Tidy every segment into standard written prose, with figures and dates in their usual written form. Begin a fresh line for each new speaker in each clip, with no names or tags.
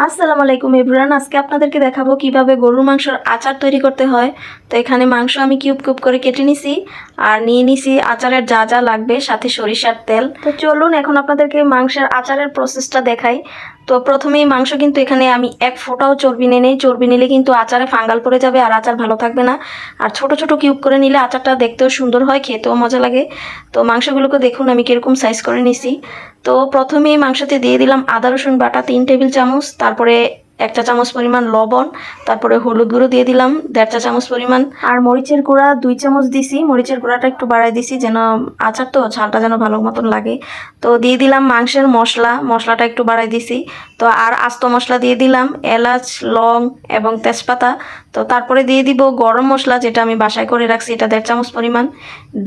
আসসালামু আলাইকুম এভরিওয়ান, আজকে আপনাদেরকে দেখাবো কিভাবে গরুর মাংসের আচার তৈরি করতে হয়। তো এখানে মাংস আমি কিউব কিউব করে কেটে নিছি আর নিয়ে নিছি আচারের যা যা লাগবে, সাথে সরিষার তেল। তো চলুন এখন আপনাদেরকে মাংসের আচারের প্রসেসটা দেখাই। তো প্রথমেই মাংস কিন্তু এখানে আমি এক ফোঁটাও চর্বি নেই, চর্বি নিলে কিন্তু আচারে ফাঙ্গাল পড়ে যাবে আর আচার ভালো থাকবে না। আর ছোট ছোট কিউব করে নিলে আচারটা দেখতেও সুন্দর হয়, খেতেও মজা লাগে। তো মাংসগুলোকে দেখুন আমি কিরকম সাইজ করে নিছি। তো প্রথমেই মাংসতে দিয়ে দিলাম আদা রসুন বাটা 3 টেবিল চামচ, তারপরে 1 চা চামচ পরিমাণ লবণ, তারপরে হলুদ গুঁড়ো দিয়ে দিলাম 1.5 চা চামচ পরিমাণ, আর মরিচের গুঁড়া 2 চামচ দিছি। মরিচের গুঁড়াটা একটু বাড়াই দিছি যেন আচার তো ঝালটা যেন ভালো মতন লাগে। তো দিয়ে দিলাম মাংসের মশলাটা একটু বাড়াই দিছি। তো আর আস্ত মশলা দিয়ে দিলাম এলাচ, লং এবং তেজপাতা। তো তারপরে দিয়ে দিব গরম মশলা, যেটা আমি বাসায় করে রাখছি, এটা 1.5 চামচ পরিমাণ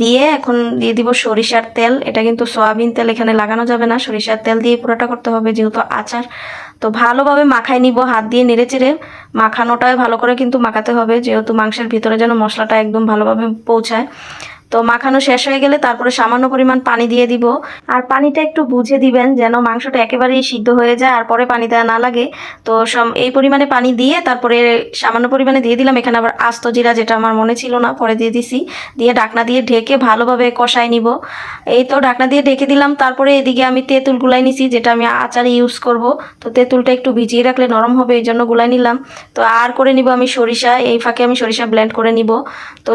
দিয়ে এখন দিয়ে দিব সরিষার তেল। এটা কিন্তু সয়াবিন তেল এখানে লাগানো যাবে না, সরিষার তেল দিয়ে পুরোটা করতে হবে যেহেতু আচার। তো ভালোভাবে মাখাই নিব, হাত দিয়ে নেড়ে চেড়ে মাখানোটায় ভালো করে কিন্তু মাখাতে হবে, যেহেতু মাংসের ভিতরে যেন মশলাটা একদম ভালোভাবে পৌঁছায়। তো মাখানো শেষ হয়ে গেলে তারপরে সামান্য পরিমাণ পানি দিয়ে দিব। আর পানিটা একটু বুঝে দিবেন যেন মাংসটা একেবারেই সিদ্ধ হয়ে যায় আর পরে পানি দেওয়া না লাগে। তো এই পরিমাণে পানি দিয়ে তারপরে সামান্য পরিমাণে দিয়ে দিলাম এখানে আবার আস্ত জিরা, যেটা আমার মনে ছিল না, পরে দিয়ে দিছি। দিয়ে ঢাকনা দিয়ে ঢেকে ভালোভাবে কষাই নিব। এই তো ঢাকনা দিয়ে ঢেকে দিলাম। তারপরে এদিকে আমি তেঁতুল গুলাই নিছি, যেটা আমি আচারে ইউজ করব। তো তেঁতুলটা একটু ভিজিয়ে রাখলে নরম হবে, এই জন্য গুলাই নিলাম। তো আর করে নিব আমি সরিষা, এই ফাঁকে আমি সরিষা ব্লেন্ড করে নিব। তো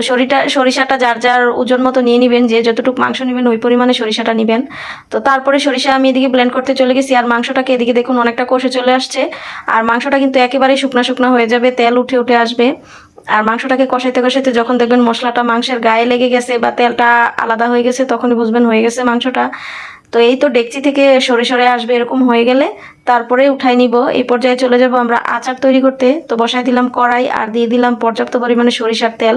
সরিষাটা যার যার ওজন মতো নিয়ে নেবেন, যে যতটুকু মাংস নেবেন ওই পরিমাণে সরিষাটা নেবেন। তো তারপরে সরিষা আমি এদিকে ব্লেন্ড করতে চলে গেছি, আর মাংসটাকে এদিকে দেখুন অনেকটা কষে চলে আসছে। আর মাংসটা কিন্তু একেবারেই শুকনা শুকনা হয়ে যাবে, তেল উঠে উঠে আসবে। আর মাংসটাকে কষাইতে কষাইতে যখন দেখবেন মশলাটা মাংসের গায়ে লেগে গেছে বা তেলটা আলাদা হয়ে গেছে, তখনই বুঝবেন হয়ে গেছে মাংসটা। তো এই তো ডেকচি থেকে সরে সরে আসবে, এরকম হয়ে গেলে তারপরে উঠাই নিব। এই পর্যায়ে চলে যাব আমরা আচার তৈরি করতে। তো বসাই দিলাম কড়াই আর দিয়ে দিলাম পর্যাপ্ত পরিমাণে সরিষার তেল।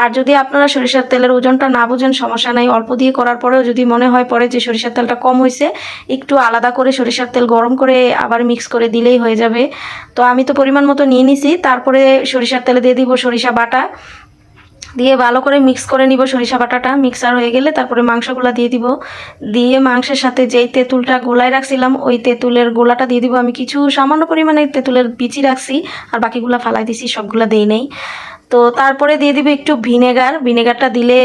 আর যদি আপনারা সরিষার তেলের ওজনটা না বুঝেন সমস্যা নাই, অল্প দিয়ে করার পরেও যদি মনে হয় পরে যে সরিষার তেলটা কম হয়েছে, একটু আলাদা করে সরিষার তেল গরম করে আবার মিক্স করে দিলেই হয়ে যাবে। তো আমি তো পরিমাণ মতো নিয়ে নিছি। তারপরে সরিষার তেলে দিয়ে দিব সরিষা বাটা, দিয়ে ভালো করে মিক্স করে নিব। সরিষা বাটাটা মিক্সার হয়ে গেলে তারপরে মাংসগুলা দিয়ে দিব। দিয়ে মাংসের সাথে যেই তেঁতুলটা গোলায় রাখছিলাম ওই তেঁতুলের গোলাটা দিয়ে দিব। আমি কিছু সামান্য পরিমাণে তেঁতুলের বিচি রাখছি আর বাকিগুলা ফালাই দিছি, সবগুলা দেই নেই। তো তারপরে দিয়ে দিবে একটু ভিনেগারটা দিলে,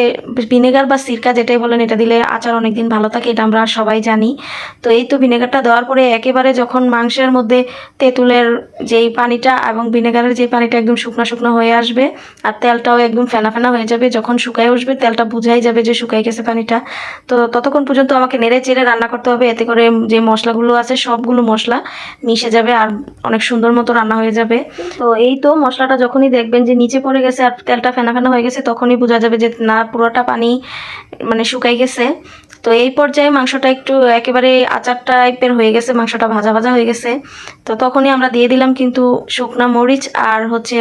ভিনেগার বা সিরকা যেটাই বলেন, এটা দিলে আচার অনেকদিন ভালো থাকে, এটা আমরা সবাই জানি। তো এই তো ভিনেগারটা দেওয়ার পরে একেবারে যখন মাংসের মধ্যে তেঁতুলের যেই পানিটা এবং ভিনেগারের যেই পানিটা একদম শুকনো শুকনো হয়ে আসবে আর তেলটাও একদম ফেনা ফেনা হয়ে যাবে, যখন শুকায় আসবে তেলটা বুঝাই যাবে যে শুকাই গেছে পানিটা। তো ততক্ষণ পর্যন্ত আমাকে নেড়ে চেড়ে রান্না করতে হবে, এতে করে যে মশলাগুলো আছে সবগুলো মশলা মিশে যাবে আর অনেক সুন্দর মতো রান্না হয়ে যাবে। তো এই তো মশলাটা যখনই দেখবেন যে নিচে পড়ে গেছে আর তেলটা ফেনা ফেনা হয়ে গেছে, তখনই বোঝা যাবে যে না, পুরোটা পানি মানে শুকাই গেছে। তো এই পর্যায়ে মাংসটা একটু একেবারে আচার টাইপের হয়ে গেছে, মাংসটা ভাজা ভাজা হয়ে গেছে। তো তখনই আমরা দিয়ে দিলাম কিন্তু শুকনা মরিচ আর হচ্ছে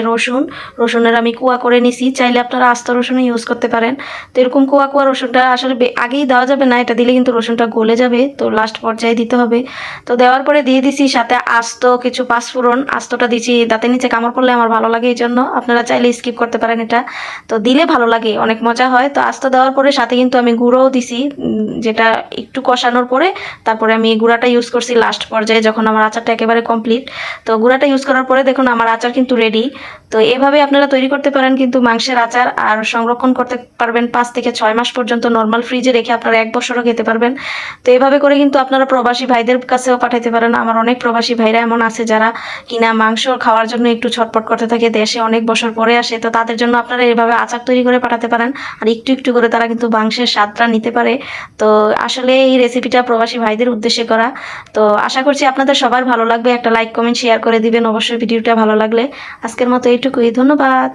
রসুনের আমি কুয়া করে নিছি, চাইলে আপনারা আস্ত রসুন ইউজ করতে পারেন। তো এরকম কুয়া কুয়া রসুনটা আসলে আগেই দেওয়া যাবে না, এটা দিলে কিন্তু রসুনটা গলে যাবে, তো লাস্ট পর্যায়ে দিতে হবে। তো দেওয়ার পরে দিয়ে দিছি সাথে আস্ত কিছু পাঁচফোড়ন, আস্তটা দিছি দাঁতের নিচে কামড় পড়লে আমার ভালো লাগে, এই জন্য আপনারা চাইলে স্কিপ করতে পারেন এটা। তো দিলে ভালো লাগে, অনেক মজা হয়। তো আস্ত দেওয়ার পরে সাথে কিন্তু আমি গুঁড়োও দিছি, যেটা একটু কষানোর পরে তারপরে আমি গুঁড়াটা ইউজ করছি লাস্ট পর্যায়ে যখন আমার আচারটা একেবারে কমপ্লিট। তো গুঁড়াটা ইউজ করার পরে দেখুন আমার আচার কিন্তু রেডি। তো এভাবে আপনারা তৈরি করতে পারেন কিন্তু মাংসের আচার, আর সংরক্ষণ করতে পারবেন 5 থেকে 6 মাস পর্যন্ত, নর্মাল ফ্রিজে রেখে আপনারা 1 বছরও খেতে পারবেন। তো এভাবে করে কিন্তু আপনারা প্রবাসী ভাইদের কাছেও পাঠাইতে পারেন। আমার অনেক প্রবাসী ভাইরা এমন আছে যারা কিনা মাংস খাওয়ার জন্য একটু ছটপট করতে থাকে, দেশে অনেক বছর পরে আসে। তো তাদের জন্য আপনারা এভাবে আচার তৈরি করে পাঠাতে পারেন, আর একটু একটু করে তারা কিন্তু মাংসের স্বাদটা নিতে পারে। তো আসলে এই রেসিপিটা প্রবাসী ভাইদের উদ্দেশ্যে করা। তো আশা করছি আপনাদের সবার ভালো লাগবে। একটা লাইক কমেন্ট শেয়ার করে দিবেন অবশ্যই ভিডিওটা ভালো লাগলে। আজকের মতো এইটুকুই, ধন্যবাদ।